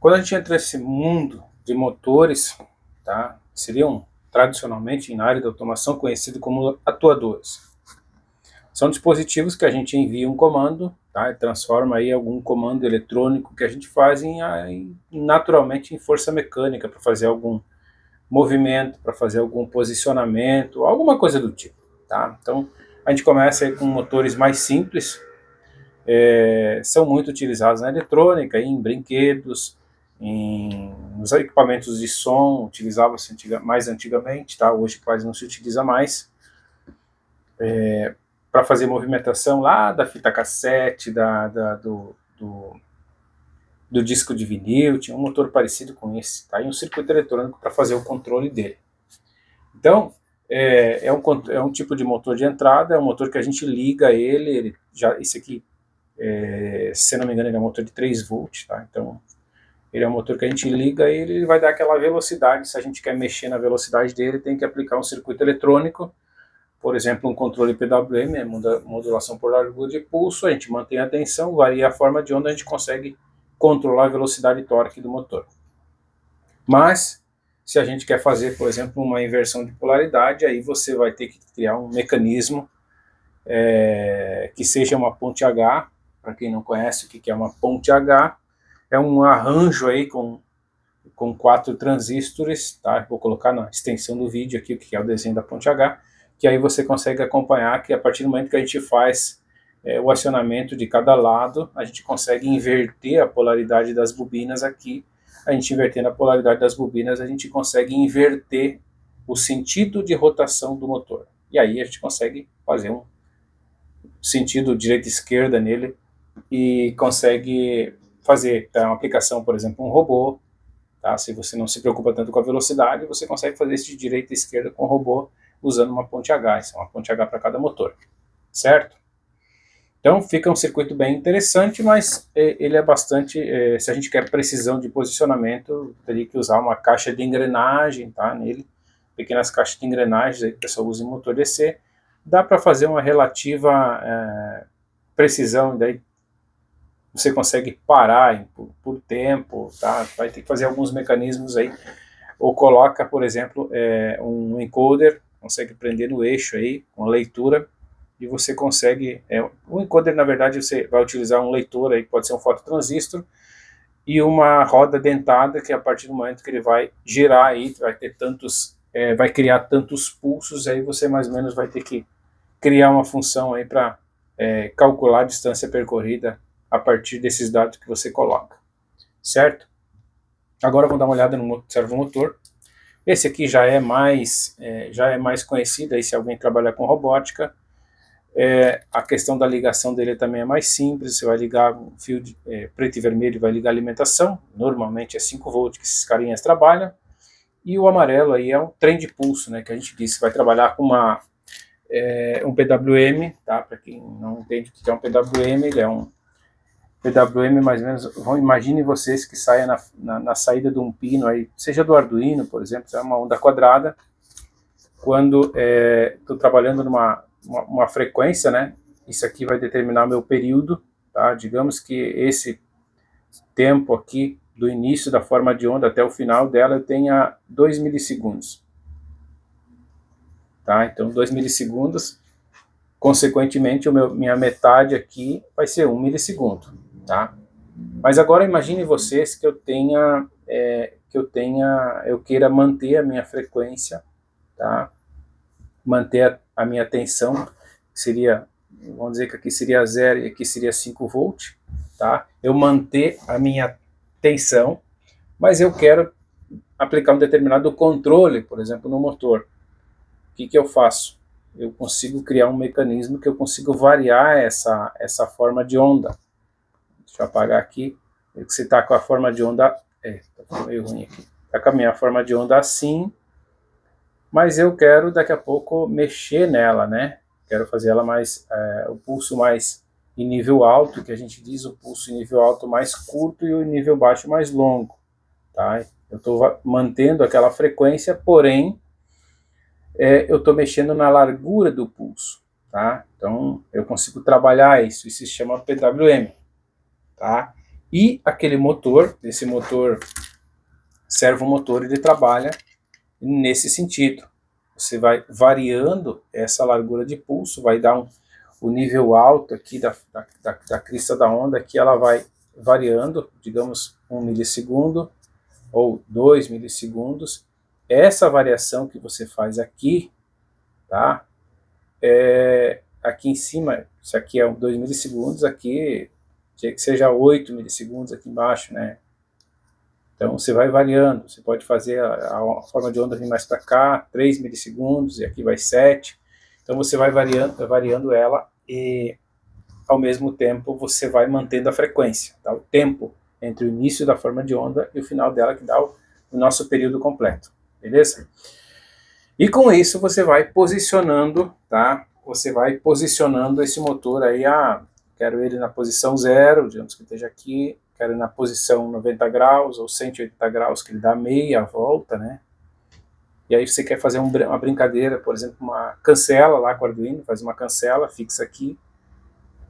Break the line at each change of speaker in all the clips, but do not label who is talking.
Quando a gente entra nesse mundo de motores, tá, seriam tradicionalmente na área da automação conhecidos como atuadores. São dispositivos que a gente envia um comando, tá, e transforma aí algum comando eletrônico que a gente faz naturalmente em força mecânica para fazer algum movimento, para fazer algum posicionamento, alguma coisa do tipo. Tá? Então a gente começa aí com motores mais simples, são muito utilizados na eletrônica, em brinquedos, nos equipamentos de som, utilizava-se mais antigamente, tá? Hoje quase não se utiliza mais, para fazer movimentação lá da fita cassete, do disco de vinil, tinha um motor parecido com esse, tá? E um circuito eletrônico para fazer o controle dele. Então, é um tipo de motor de entrada, é um motor que a gente liga ele já, esse aqui, se não me engano, ele é um motor de 3 volts, tá? Então, ele é um motor que a gente liga e ele vai dar aquela velocidade. Se a gente quer mexer na velocidade dele, tem que aplicar um circuito eletrônico, por exemplo, um controle PWM, modulação por largura de pulso, a gente mantém a tensão, varia a forma de onda, a gente consegue controlar a velocidade e torque do motor. Mas, se a gente quer fazer, por exemplo, uma inversão de polaridade, aí você vai ter que criar um mecanismo que seja uma ponte H. Para quem não conhece o que é uma ponte H, é um arranjo aí com 4 transistores, tá? Vou colocar na extensão do vídeo aqui o que é o desenho da ponte H, que aí você consegue acompanhar que a partir do momento que a gente faz o acionamento de cada lado, a gente consegue inverter a polaridade das bobinas aqui. A gente invertendo a polaridade das bobinas, a gente consegue inverter o sentido de rotação do motor. E aí a gente consegue fazer um sentido direita-esquerda nele e consegue fazer uma aplicação, por exemplo, um robô. Tá? Se você não se preocupa tanto com a velocidade, você consegue fazer isso de direita e esquerda com o robô usando uma ponte H. Isso é uma ponte H para cada motor, certo? Então fica um circuito bem interessante, mas ele é bastante, se a gente quer precisão de posicionamento, teria que usar uma caixa de engrenagem, tá, nele, pequenas caixas de engrenagens aí que o pessoal usa em motor DC. Dá para fazer uma relativa precisão, daí você consegue parar por tempo, tá? Vai ter que fazer alguns mecanismos aí, ou coloca, por exemplo, um encoder, consegue prender no eixo aí, com a leitura, e você consegue, o encoder na verdade você vai utilizar um leitor aí, que pode ser um fototransistor, e uma roda dentada, que a partir do momento que ele vai girar aí, vai ter tantos, vai criar tantos pulsos, aí você mais ou menos vai ter que criar uma função aí para calcular a distância percorrida a partir desses dados que você coloca, certo? Agora vamos dar uma olhada no servomotor. Esse aqui já é mais conhecido, aí se alguém trabalhar com robótica. A questão da ligação dele também é mais simples, você vai ligar um fio preto e vermelho, vai ligar a alimentação, normalmente é 5 volts que esses carinhas trabalham, e o amarelo aí é um trem de pulso, né, que a gente disse que vai trabalhar com um PWM, tá? Para quem não entende o que é um PWM, ele é um PWM mais ou menos, imagine vocês que saia na saída de um pino, aí, seja do Arduino, por exemplo, é uma onda quadrada. Quando estou trabalhando numa frequência, né, isso aqui vai determinar o meu período, tá? Digamos que esse tempo aqui, do início da forma de onda até o final dela, eu tenha 2 milissegundos. Tá? Então, 2 milissegundos, consequentemente, minha metade aqui vai ser 1 milissegundo. Tá? Mas agora imagine vocês que eu queira manter a minha frequência, tá? Manter a minha tensão, que seria, vamos dizer que aqui seria 0 e aqui seria 5 volts, tá? Eu manter a minha tensão, mas eu quero aplicar um determinado controle, por exemplo, no motor. O que eu faço? Eu consigo criar um mecanismo que eu consigo variar essa forma de onda. Deixa eu apagar aqui. Você está com a forma de onda... tá meio ruim aqui. Está com a minha forma de onda assim, mas eu quero daqui a pouco mexer nela, né? Quero fazer ela mais... o pulso mais em nível alto, que a gente diz, o pulso em nível alto mais curto e o nível baixo mais longo. Tá? Eu estou mantendo aquela frequência, porém, eu estou mexendo na largura do pulso. Tá? Então, eu consigo trabalhar isso se chama PWM. Tá? E aquele motor, esse motor servomotor, ele trabalha nesse sentido. Você vai variando essa largura de pulso, vai dar o nível alto aqui da crista da onda, que ela vai variando, digamos 1 milissegundo ou 2 milissegundos. Essa variação que você faz aqui, tá? Aqui em cima, isso aqui é 2 milissegundos, aqui que seja 8 milissegundos aqui embaixo, né? Então você vai variando, você pode fazer a forma de onda vir mais para cá, 3 milissegundos, e aqui vai 7. Então você vai variando ela e ao mesmo tempo você vai mantendo a frequência, tá? O tempo entre o início da forma de onda e o final dela, que dá o nosso período completo, beleza? E com isso você vai posicionando, tá? Você vai posicionando esse motor aí, quero ele na posição 0, digamos que esteja aqui, quero ele na posição 90 graus ou 180 graus, que ele dá meia volta, né? E aí você quer fazer uma brincadeira, por exemplo, uma cancela lá com o Arduino, faz uma cancela, fixa aqui,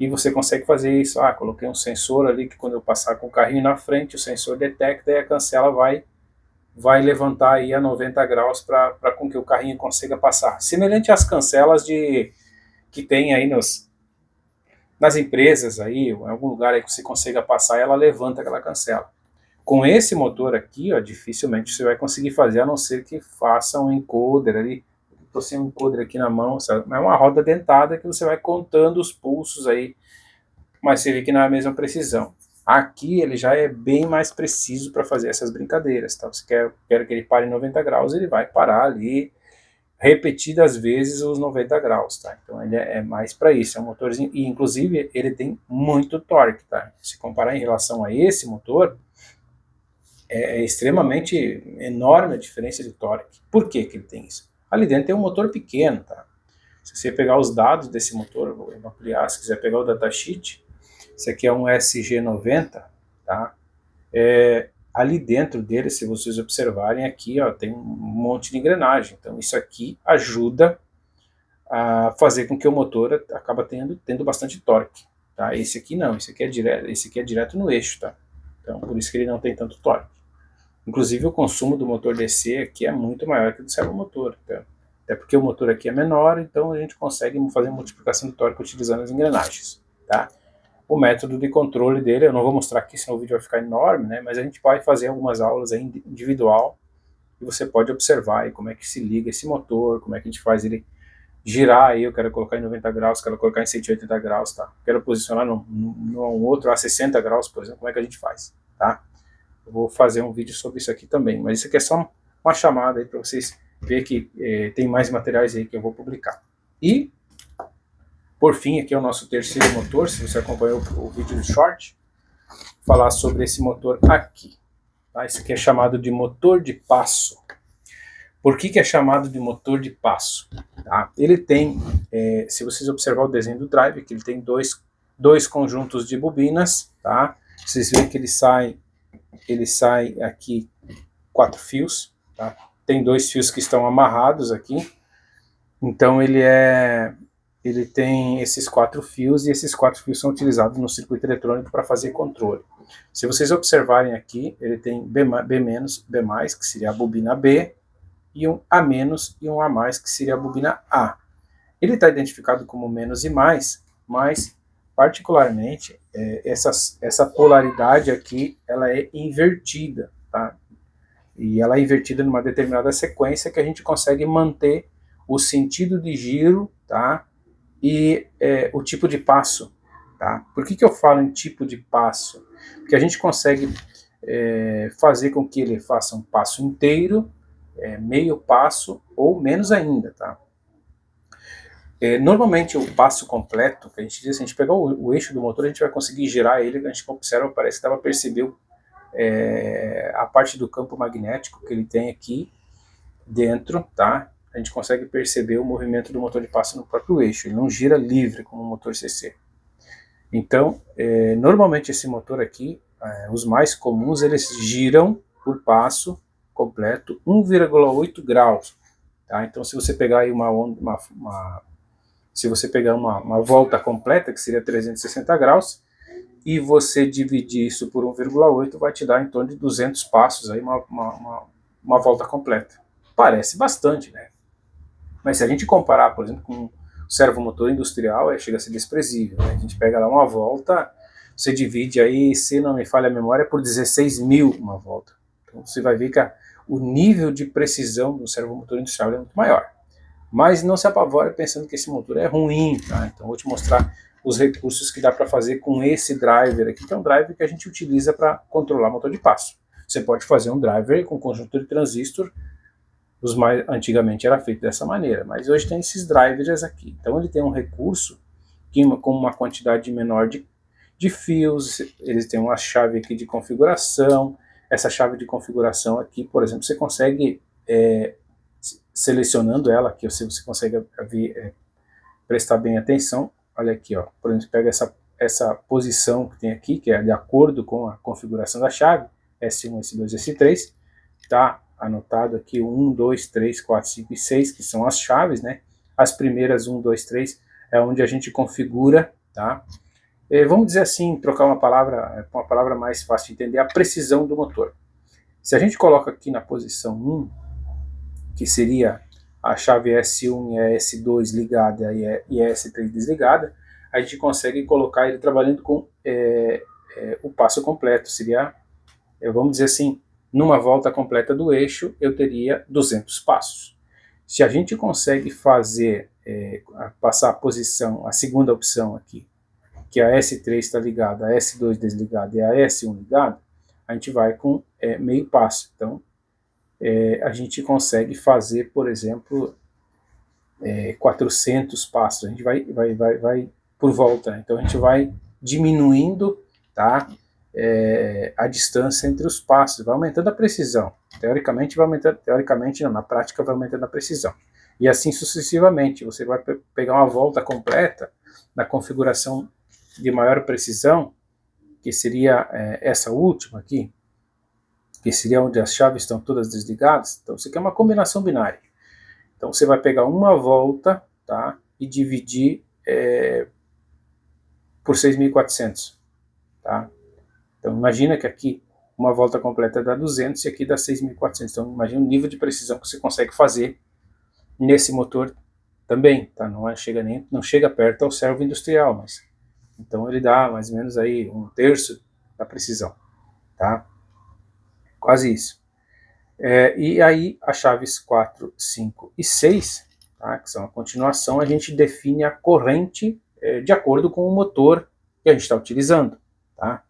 e você consegue fazer isso. Coloquei um sensor ali que quando eu passar com o carrinho na frente, o sensor detecta e a cancela vai levantar aí a 90 graus para com que o carrinho consiga passar. Semelhante às cancelas que tem aí nas empresas, aí, em algum lugar aí que você consiga passar, ela levanta aquela cancela. Com esse motor aqui, ó, dificilmente você vai conseguir fazer, a não ser que faça um encoder ali. Estou sem um encoder aqui na mão, sabe? É uma roda dentada que você vai contando os pulsos aí, mas você vê que não é a mesma precisão. Aqui ele já é bem mais preciso para fazer essas brincadeiras, tá? Você quer que ele pare em 90 graus, ele vai parar ali repetidas vezes os 90 graus, tá? Então ele é mais para isso, é um motorzinho, e inclusive ele tem muito torque, tá? Se comparar em relação a esse motor, é extremamente enorme a diferença de torque. Por que ele tem isso? Ali dentro tem um motor pequeno, tá? Se você pegar os dados desse motor, eu vou ampliar, se quiser pegar o datasheet, esse aqui é um SG90, tá? Ali dentro dele, se vocês observarem aqui, ó, tem um monte de engrenagem. Então isso aqui ajuda a fazer com que o motor acaba tendo bastante torque, tá? Esse aqui não, esse aqui é direto no eixo, tá? Então por isso que ele não tem tanto torque. Inclusive o consumo do motor DC aqui é muito maior que o do servomotor, tá? Até porque o motor aqui é menor, então a gente consegue fazer multiplicação de torque utilizando as engrenagens, tá? O método de controle dele, eu não vou mostrar aqui, senão o vídeo vai ficar enorme, né? Mas a gente vai fazer algumas aulas aí individual e você pode observar aí como é que se liga esse motor, como é que a gente faz ele girar aí, eu quero colocar em 90 graus, quero colocar em 180 graus, tá? Quero posicionar num outro a 60 graus, por exemplo, como é que a gente faz, tá? Eu vou fazer um vídeo sobre isso aqui também, mas isso aqui é só uma chamada aí para vocês verem que tem mais materiais aí que eu vou publicar. E por fim, aqui é o nosso terceiro motor, se você acompanhou o vídeo do short, falar sobre esse motor aqui. Tá? Esse aqui é chamado de motor de passo. Por que é chamado de motor de passo? Tá? Ele tem, se vocês observar o desenho do drive, que ele tem dois conjuntos de bobinas, tá? Vocês veem que ele sai aqui 4 fios, tá? Tem 2 fios que estão amarrados aqui, então ele tem esses 4 fios, e esses 4 fios são utilizados no circuito eletrônico para fazer controle. Se vocês observarem aqui, ele tem B-, B+, que seria a bobina B, e um A- e um A+, que seria a bobina A. Ele está identificado como menos e mais, mas particularmente essa polaridade aqui, ela é invertida, tá? E ela é invertida numa determinada sequência que a gente consegue manter o sentido de giro, tá? E o tipo de passo, tá? Por que eu falo em tipo de passo? Porque a gente consegue fazer com que ele faça um passo inteiro, meio passo ou menos ainda, tá? Normalmente o passo completo, que a gente diz, se a gente pegar o eixo do motor, a gente vai conseguir girar ele, a gente observa, parece que dá para perceber a parte do campo magnético que ele tem aqui dentro, tá? A gente consegue perceber o movimento do motor de passo no próprio eixo, ele não gira livre como o motor CC. Então, normalmente esse motor aqui, os mais comuns, eles giram por passo completo 1,8 graus. Tá? Então, se você pegar aí se você pegar uma volta completa, que seria 360 graus, e você dividir isso por 1,8 vai te dar em torno de 200 passos, aí uma volta completa. Parece bastante, né? Mas se a gente comparar, por exemplo, com o servomotor industrial, chega a ser desprezível, né? A gente pega lá uma volta, você divide aí, se não me falha a memória, por 16 mil uma volta. Então você vai ver que o nível de precisão do servomotor industrial é muito maior. Mas não se apavore pensando que esse motor é ruim, tá? Então vou te mostrar os recursos que dá para fazer com esse driver aqui, que é um driver que a gente utiliza para controlar motor de passo. Você pode fazer um driver com conjuntor de transistor, antigamente era feito dessa maneira, mas hoje tem esses drivers aqui. Então ele tem um recurso que, com uma quantidade menor de fios, eles têm uma chave aqui de configuração. Essa chave de configuração aqui, por exemplo, você consegue, selecionando ela aqui, você consegue prestar bem atenção. Olha aqui, ó, por exemplo, pega essa posição que tem aqui, que é de acordo com a configuração da chave, S1, S2, S3, tá anotado aqui 1, 2, 3, 4, 5 e 6, que são as chaves, né? As primeiras 1, 2, 3 é onde a gente configura, tá? Vamos dizer assim, trocar uma palavra mais fácil de entender, a precisão do motor. Se a gente coloca aqui na posição 1, que seria a chave S1 e a S2 ligada e a S3 desligada, a gente consegue colocar ele trabalhando com o passo completo. Seria, vamos dizer assim, numa volta completa do eixo, eu teria 200 passos. Se a gente consegue fazer, passar a posição, a segunda opção aqui, que a S3 está ligada, a S2 desligada e a S1 ligada, a gente vai com meio passo. Então, a gente consegue fazer, por exemplo, 400 passos. A gente vai por volta. Então, a gente vai diminuindo, tá? A distância entre os passos, vai aumentando a precisão. Teoricamente, não, na prática vai aumentando a precisão. E assim sucessivamente, você vai pegar uma volta completa na configuração de maior precisão, que seria essa última aqui, que seria onde as chaves estão todas desligadas. Então, isso aqui é uma combinação binária. Então, você vai pegar uma volta, tá, e dividir por 6.400, tá? Então, imagina que aqui uma volta completa dá 200 e aqui dá 6.400. Então, imagina o nível de precisão que você consegue fazer nesse motor também, tá? Não chega perto ao servo industrial, mas então ele dá mais ou menos aí 1/3 da precisão, tá? Quase isso. E aí as chaves 4, 5 e 6, tá, que são a continuação, a gente define a corrente de acordo com o motor que a gente está utilizando, tá?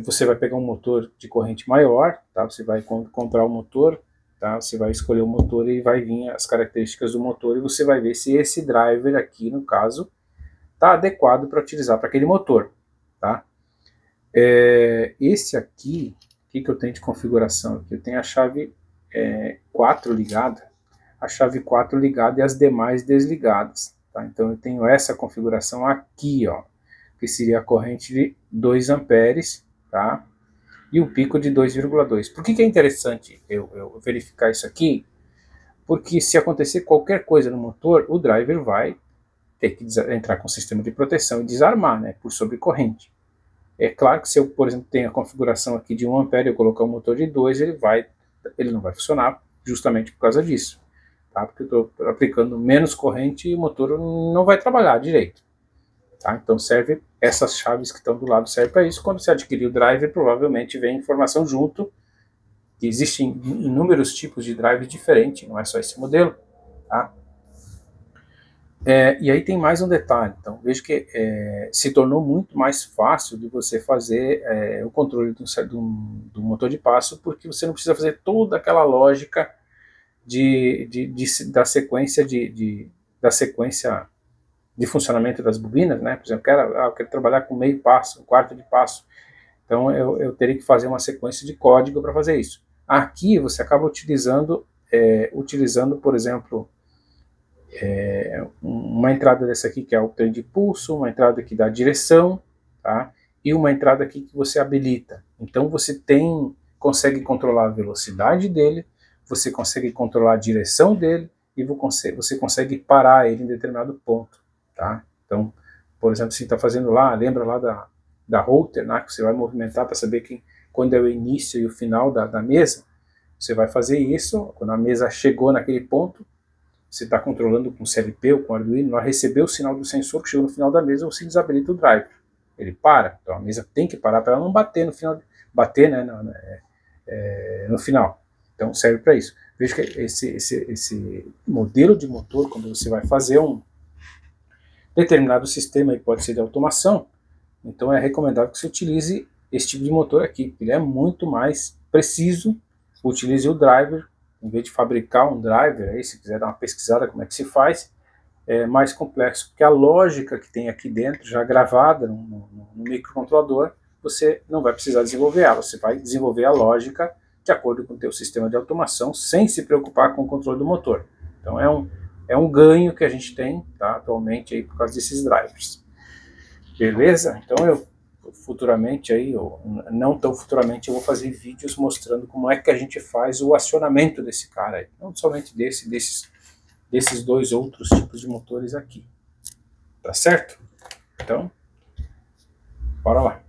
Você vai pegar um motor de corrente maior, tá? Você vai comprar o motor, tá? Você vai escolher o motor e vai vir as características do motor e você vai ver se esse driver aqui, no caso, está adequado para utilizar para aquele motor, tá? Esse aqui, o que eu tenho de configuração aqui? Eu tenho a chave 4 ligada, a chave 4 ligada e as demais desligadas, tá? Então eu tenho essa configuração aqui, ó, que seria a corrente de 2 amperes, tá? E o pico de 2,2. Por que é interessante eu verificar isso aqui? Porque se acontecer qualquer coisa no motor, o driver vai ter que entrar com o sistema de proteção e desarmar, né, por sobrecorrente. É claro que se eu, por exemplo, tenho a configuração aqui de 1 ampere, eu colocar um motor de 2, ele não vai funcionar justamente por causa disso, tá? Porque eu estou aplicando menos corrente e o motor não vai trabalhar direito, tá? Então serve, essas chaves que estão do lado servem para isso. Quando você adquirir o driver, provavelmente vem informação junto, que existem inúmeros tipos de driver diferentes, não é só esse modelo, tá? E aí tem mais um detalhe. Então veja que se tornou muito mais fácil de você fazer o controle do motor de passo, porque você não precisa fazer toda aquela lógica da sequência de funcionamento das bobinas, né? Por exemplo, eu quero trabalhar com meio passo, um quarto de passo, então eu teria que fazer uma sequência de código para fazer isso. Aqui você acaba utilizando, por exemplo, uma entrada dessa aqui que é o trem de pulso, uma entrada aqui da direção, tá? E uma entrada aqui que você habilita. Então você consegue controlar a velocidade dele, você consegue controlar a direção dele e você consegue parar ele em determinado ponto, tá? Então, por exemplo, se está fazendo lá, lembra lá da holter, né, que você vai movimentar para saber quando é o início e o final da mesa. Você vai fazer isso, quando a mesa chegou naquele ponto, você está controlando com CLP ou com Arduino, vai receber o sinal do sensor que chegou no final da mesa, você desabilita o driver. Ele para, então a mesa tem que parar para ela não bater no final, no final. Então serve para isso. Veja que esse modelo de motor, quando você vai fazer um determinado sistema, que pode ser de automação, então é recomendável que você utilize esse tipo de motor aqui. Ele é muito mais preciso. Utilize o driver, em vez de fabricar um driver, aí, se quiser dar uma pesquisada como é que se faz, é mais complexo, porque a lógica que tem aqui dentro, já gravada no microcontrolador, você não vai precisar desenvolver ela, você vai desenvolver a lógica de acordo com o teu sistema de automação, sem se preocupar com o controle do motor. Então é um ganho que a gente tem, tá, atualmente aí, por causa desses drivers. Beleza? Então eu futuramente aí, ou não tão futuramente, eu vou fazer vídeos mostrando como é que a gente faz o acionamento desse cara aí, não somente desses dois outros tipos de motores aqui. Tá certo? Então, bora lá.